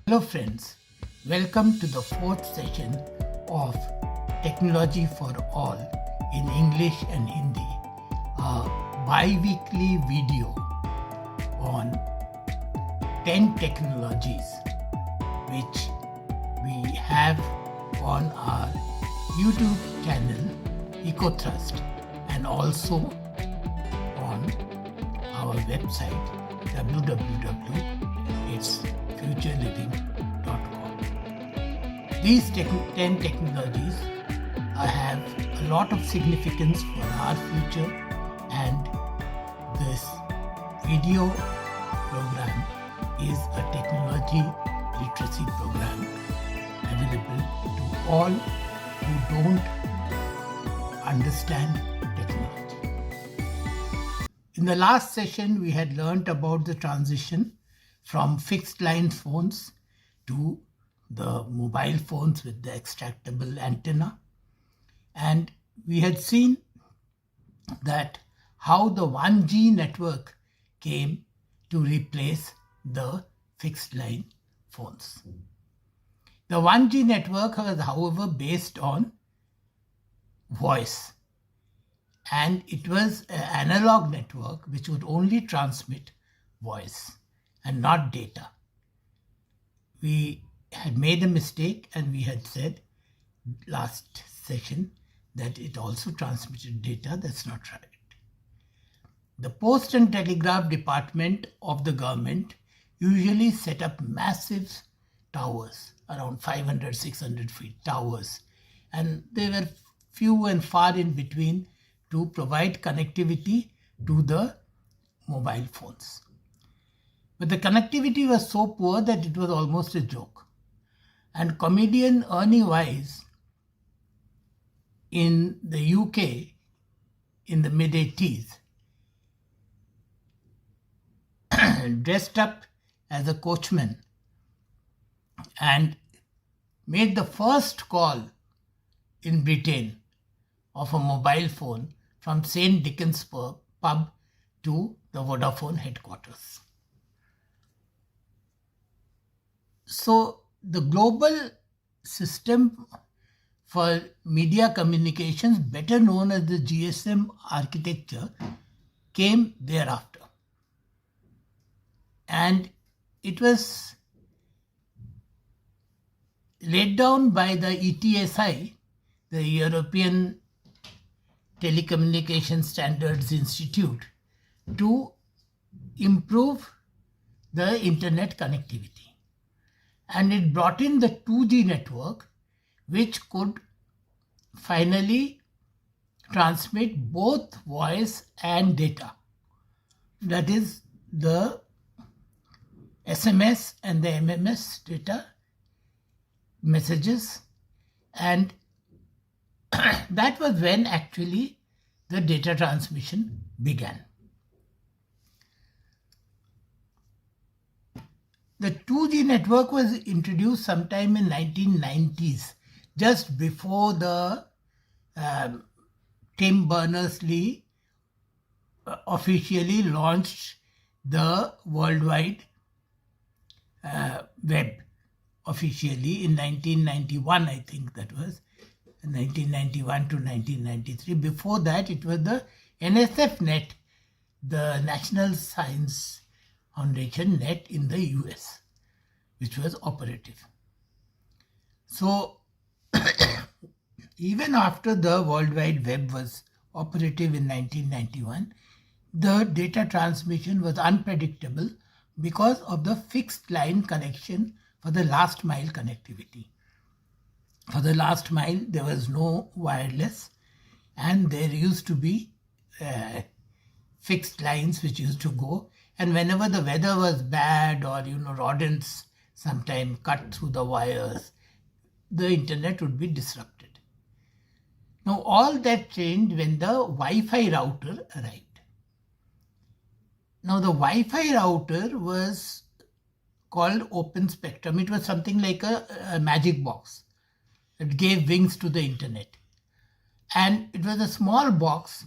Hello friends, welcome to the fourth session of Technology for All in English and Hindi, a bi-weekly video on 10 technologies which we have on our YouTube channel EcoThrust and also on our website www.itsfutureliving.com. These 10 technologies have a lot of significance for our future, and this video program is a technology literacy program available to all who don't understand technology. In the last session, we had learnt about the transition from fixed line phones to the mobile phones with the extractable antenna. And we had seen that how the 1G network came to replace the fixed line phones. The 1G network was, however, based on voice. And it was an analog network which would only transmit voice and not data. We had made a mistake and we had said last session that it also transmitted data. That's not right. The Post and Telegraph Department of the government usually set up massive towers, around 500, 600 feet towers, and they were few and far in between to provide connectivity to the mobile phones. But the connectivity was so poor that it was almost a joke. And comedian Ernie Wise in the UK in the mid-80s dressed up as a coachman and made the first call in Britain of a mobile phone from St. Dickens pub to the Vodafone headquarters. So the global system for media communications, better known as the GSM architecture, came thereafter. And it was laid down by the ETSI, the European Telecommunication Standards Institute, to improve the internet connectivity. And it brought in the 2G network, which could finally transmit both voice and data. That is the SMS and the MMS data messages, and that was when actually the data transmission began. The 2G network was introduced sometime in 1990s, just before the Tim Berners-Lee officially launched the worldwide web officially in 1991, I think that was, 1991 to 1993. Before that, it was the NSF net, the National Science Foundation net in the US, which was operative. So even after the World Wide Web was operative in 1991, the data transmission was unpredictable because of the fixed line connection for the last mile connectivity. For the last mile, there was no wireless, and there used to be fixed lines which used to go. And whenever the weather was bad or, rodents sometimes cut through the wires, the internet would be disrupted. Now, all that changed when the Wi-Fi router arrived. Now, the Wi-Fi router was called Open Spectrum. It was something like a magic box. It gave wings to the internet. And it was a small box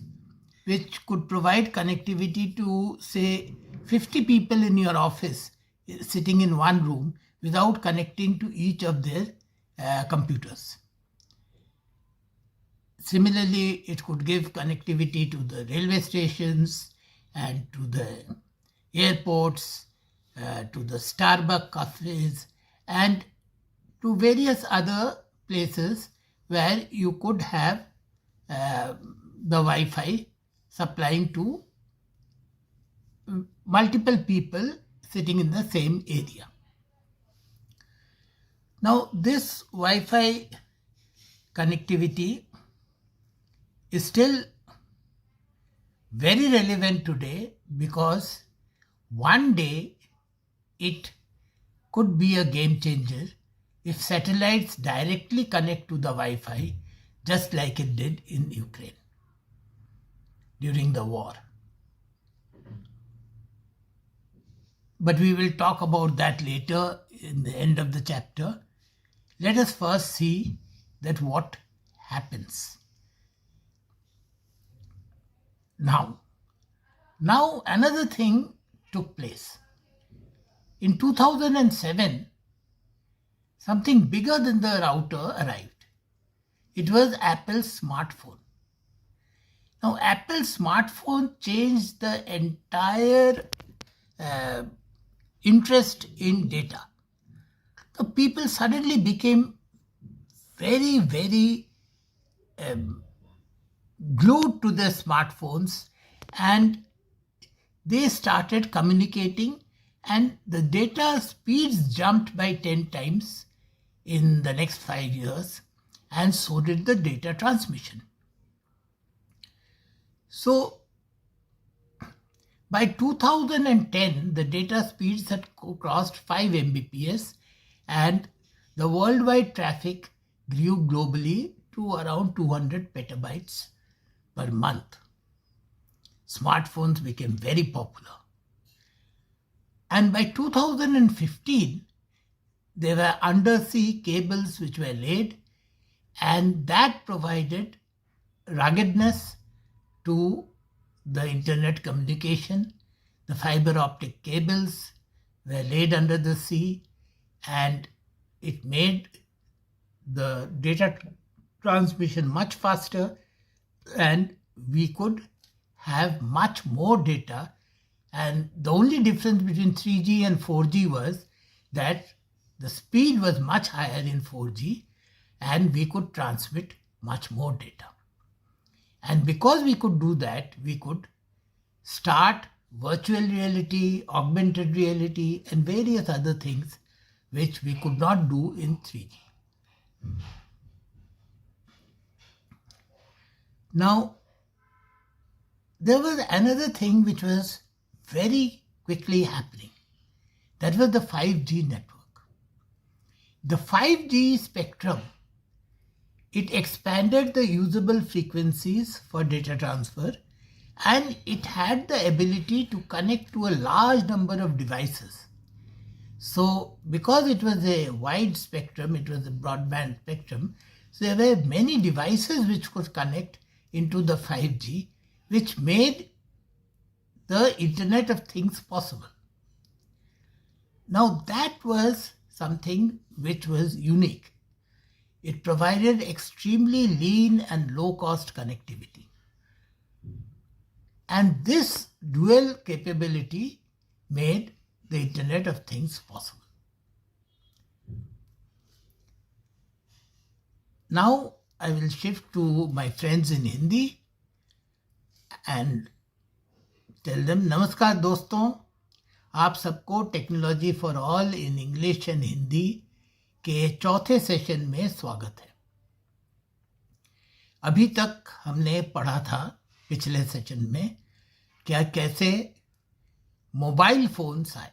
which could provide connectivity to, say, 50 people in your office sitting in one room without connecting to each of their computers. Similarly, it could give connectivity to the railway stations and to the airports, to the Starbucks cafes, and to various other places where you could have the Wi-Fi supplying to multiple people sitting in the same area. Now, this Wi-Fi connectivity is still very relevant today because one day it could be a game changer if satellites directly connect to the Wi-Fi, just like it did in Ukraine during the war. But we will talk about that later in the end of the chapter. Let us first see that what happens. Now another thing took place. In 2007, something bigger than the router arrived. It was Apple's smartphone. Now, Apple's smartphone changed the entire interest in data. The people suddenly became very, very glued to their smartphones, and they started communicating, and the data speeds jumped by 10 times in the next 5 years, and so did the data transmission. So by 2010, the data speeds had crossed 5 Mbps, and the worldwide traffic grew globally to around 200 petabytes per month. Smartphones became very popular. And by 2015, there were undersea cables which were laid, and that provided ruggedness to the internet communication. The fiber optic cables were laid under the sea, and it made the data transmission much faster, and we could have much more data. And the only difference between 3G and 4G was that the speed was much higher in 4G, and we could transmit much more data. And because we could do that, we could start virtual reality, augmented reality, and various other things which we could not do in 3G. Now, there was another thing which was very quickly happening. That was the 5G network. The 5G spectrum, it expanded the usable frequencies for data transfer, and it had the ability to connect to a large number of devices. So because it was a wide spectrum, it was a broadband spectrum, so there were many devices which could connect into the 5G, which made the Internet of Things possible. Now that was something which was unique. It provided extremely lean and low-cost connectivity. And this dual capability made the Internet of Things possible. Now I will shift to my friends in Hindi and tell them, नमस्कार दोस्तों, आप सबको technology for all in English and Hindi के चौथे session में स्वागत है। अभी तक हमने पढ़ा था पिछले सेशन में क्या कैसे मोबाइल फोन्स आए,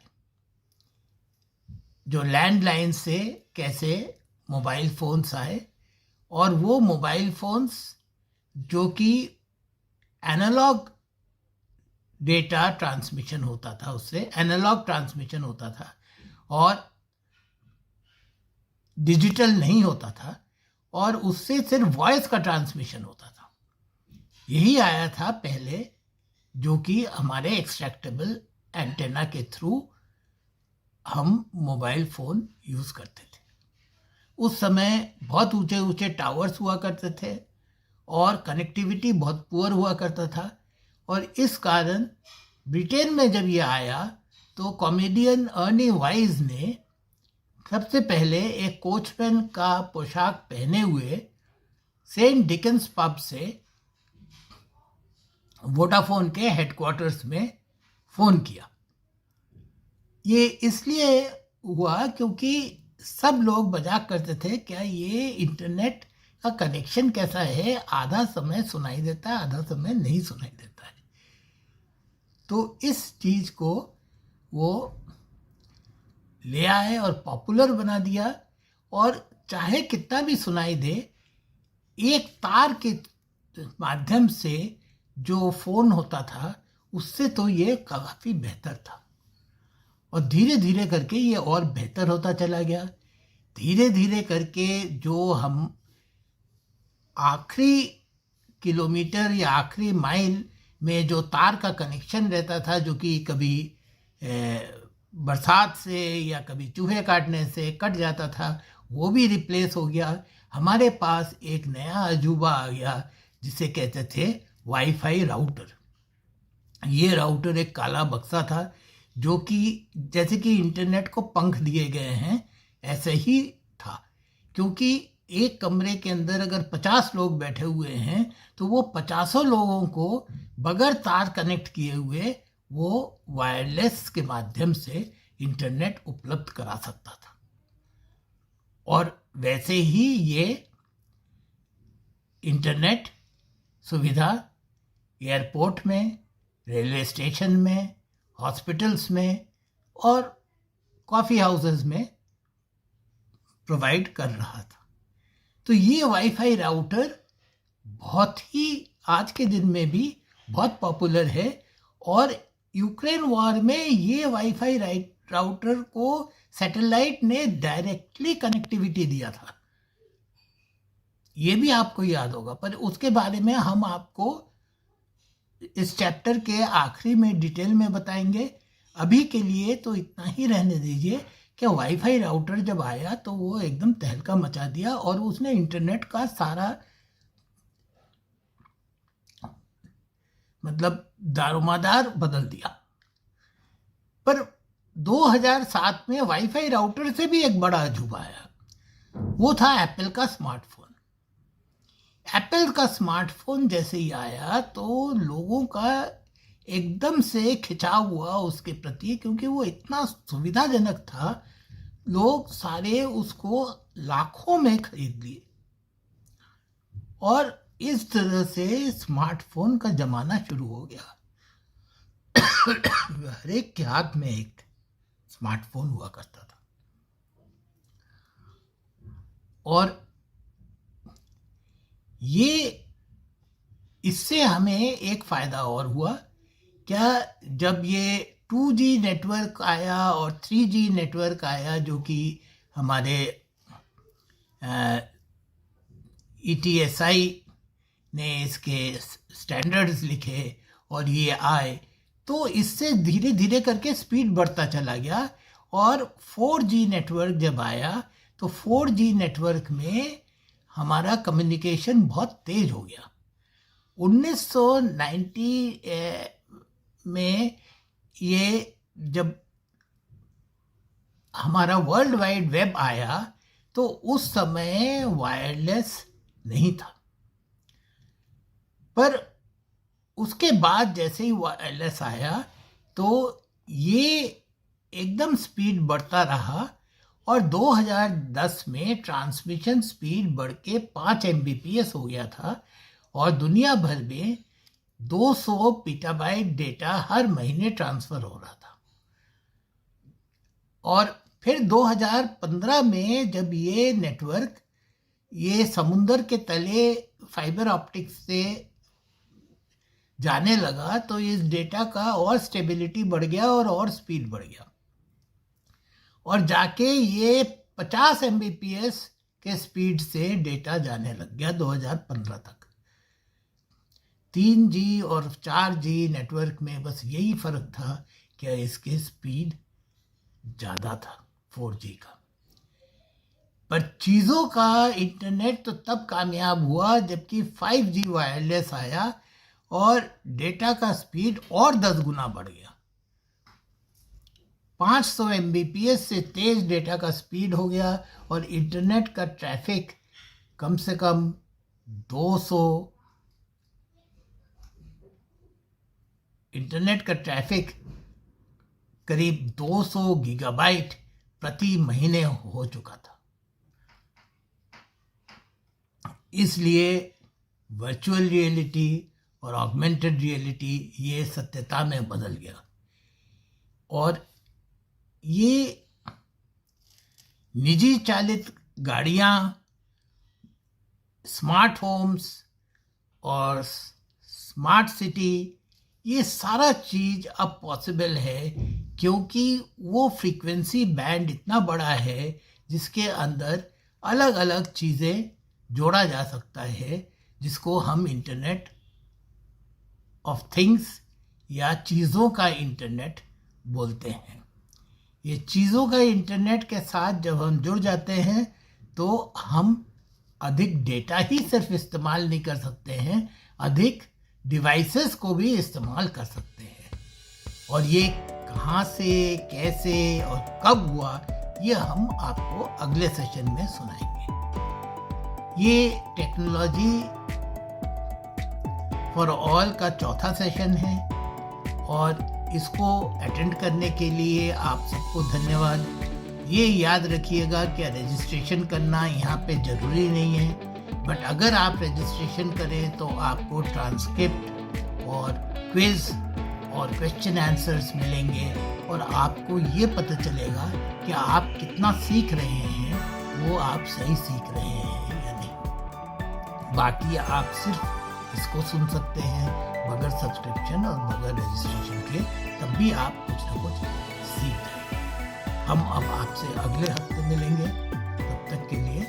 जो लैंडलाइन से कैसे मोबाइल फोन्स आए, और वो मोबाइल फोन्स जो कि एनालॉग डेटा ट्रांसमिशन होता था, उससे एनालॉग ट्रांसमिशन होता था और डिजिटल नहीं होता था, और उससे सिर्फ वॉइस का ट्रांसमिशन होता था। यही आया था पहले, जो कि हमारे एक्सट्रैक्टेबल एंटेना के थ्रू हम मोबाइल फ़ोन यूज़ करते थे। उस समय बहुत ऊंचे ऊंचे टावर्स हुआ करते थे और कनेक्टिविटी बहुत पुअर हुआ करता था, और इस कारण ब्रिटेन में जब ये आया तो कॉमेडियन अर्नी वाइज ने सबसे पहले एक कोचमैन का पोशाक पहने हुए सेंट डिकन्स पब से वोडाफोन के हेडक्वार्टर्स में फ़ोन किया। ये इसलिए हुआ क्योंकि सब लोग मजाक करते थे, क्या ये इंटरनेट का कनेक्शन कैसा है, आधा समय सुनाई देता है, आधा समय नहीं सुनाई देता है। तो इस चीज़ को वो ले आए और पॉपुलर बना दिया, और चाहे कितना भी सुनाई दे, एक तार के माध्यम से जो फ़ोन होता था उससे तो ये काफ़ी बेहतर था। और धीरे धीरे करके ये और बेहतर होता चला गया। धीरे धीरे करके जो हम आखिरी किलोमीटर या आखिरी माइल में जो तार का कनेक्शन रहता था, जो कि कभी बरसात से या कभी चूहे काटने से कट जाता था, वो भी रिप्लेस हो गया। हमारे पास एक नया अजूबा आ गया जिसे कहते थे वाईफाई राउटर। ये राउटर एक काला बक्सा था जो कि जैसे कि इंटरनेट को पंख दिए गए हैं ऐसे ही था, क्योंकि एक कमरे के अंदर अगर 50 लोग बैठे हुए हैं तो वो 50 लोगों को बगैर तार कनेक्ट किए हुए वो वायरलेस के माध्यम से इंटरनेट उपलब्ध करा सकता था। और वैसे ही ये इंटरनेट सुविधा एयरपोर्ट में, रेलवे स्टेशन में, हॉस्पिटल्स में और कॉफ़ी हाउसेस में प्रोवाइड कर रहा था। तो ये वाईफाई राउटर बहुत ही आज के दिन में भी बहुत पॉपुलर है, और यूक्रेन वॉर में ये वाईफाई राउटर को सैटेलाइट ने डायरेक्टली कनेक्टिविटी दिया था। ये भी आपको याद होगा, पर उसके बारे में हम आपको इस चैप्टर के आखिरी में डिटेल में बताएंगे। अभी के लिए तो इतना ही रहने दीजिए कि वाईफाई राउटर जब आया तो वो एकदम तहलका मचा दिया और उसने इंटरनेट का सारा मतलब दारोमदार बदल दिया। पर 2007 में वाईफाई राउटर से भी एक बड़ा अजूबा आया, वो था एप्पल का स्मार्टफोन। एप्पल का स्मार्टफोन जैसे ही आया तो लोगों का एकदम से खिंचाव हुआ उसके प्रति, क्योंकि वो इतना सुविधाजनक था। लोग सारे उसको लाखों में खरीद लिए और इस तरह से स्मार्टफोन का जमाना शुरू हो गया। हर एक के हाथ में एक स्मार्टफोन हुआ करता था। और ये इससे हमें एक फ़ायदा और हुआ क्या, जब ये 2G नेटवर्क आया और 3G नेटवर्क आया, जो कि हमारे ETSI ने इसके स्टैंडर्ड्स लिखे और ये आए, तो इससे धीरे धीरे करके स्पीड बढ़ता चला गया। और 4G नेटवर्क जब आया तो 4G नेटवर्क में हमारा कम्युनिकेशन बहुत तेज हो गया। 1990 में ये जब हमारा वर्ल्ड वाइड वेब आया तो उस समय वायरलेस नहीं था, पर उसके बाद जैसे ही वायरलेस आया तो ये एकदम स्पीड बढ़ता रहा और 2010 में ट्रांसमिशन स्पीड बढ़ के 5 Mbps हो गया था और दुनिया भर में 200 पीटाबाइट डेटा हर महीने ट्रांसफ़र हो रहा था। और फिर 2015 में जब ये नेटवर्क ये समुंदर के तले फाइबर ऑप्टिक्स से जाने लगा तो इस डेटा का और स्टेबिलिटी बढ़ गया और स्पीड बढ़ गया और जाके ये 50 Mbps के स्पीड से डेटा जाने लग गया 2015 तक। 3G और 4G नेटवर्क में बस यही फ़र्क था कि इसके स्पीड ज़्यादा था 4G का। पर चीज़ों का इंटरनेट तो तब कामयाब हुआ जबकि 5G वायरलेस आया और डेटा का स्पीड और 10 गुना बढ़ गया। 500 Mbps से तेज डेटा का स्पीड हो गया और इंटरनेट का ट्रैफिक कम से कम 200 इंटरनेट का ट्रैफिक करीब 200 गीगाबाइट प्रति महीने हो चुका था। इसलिए वर्चुअल रियलिटी और ऑगमेंटेड रियलिटी ये सत्यता में बदल गया और ये निजी चालित गाड़ियाँ, स्मार्ट होम्स और स्मार्ट सिटी, ये सारा चीज़ अब पॉसिबल है क्योंकि वो फ्रीक्वेंसी बैंड इतना बड़ा है जिसके अंदर अलग अलग चीज़ें जोड़ा जा सकता है, जिसको हम इंटरनेट ऑफ थिंग्स या चीज़ों का इंटरनेट बोलते हैं। ये चीज़ों का इंटरनेट के साथ जब हम जुड़ जाते हैं तो हम अधिक डेटा ही सिर्फ इस्तेमाल नहीं कर सकते हैं, अधिक डिवाइसेस को भी इस्तेमाल कर सकते हैं। और ये कहाँ से, कैसे और कब हुआ, ये हम आपको अगले सेशन में सुनाएंगे। ये टेक्नोलॉजी फॉर ऑल का चौथा सेशन है और इसको अटेंड करने के लिए आप सबको धन्यवाद। ये याद रखिएगा कि रजिस्ट्रेशन करना यहाँ पे ज़रूरी नहीं है, बट अगर आप रजिस्ट्रेशन करें तो आपको ट्रांसक्रिप्ट और क्विज़ और क्वेश्चन आंसर्स मिलेंगे और आपको ये पता चलेगा कि आप कितना सीख रहे हैं, वो आप सही सीख रहे हैं या नहीं। बाकी आप सिर्फ इसको सुन सकते हैं बगैर सब्सक्रिप्शन और बगैर रजिस्ट्रेशन के, तब भी आप कुछ ना कुछ सीख रहे हैं। हम अब आपसे अगले हफ्ते मिलेंगे, तब तक के लिए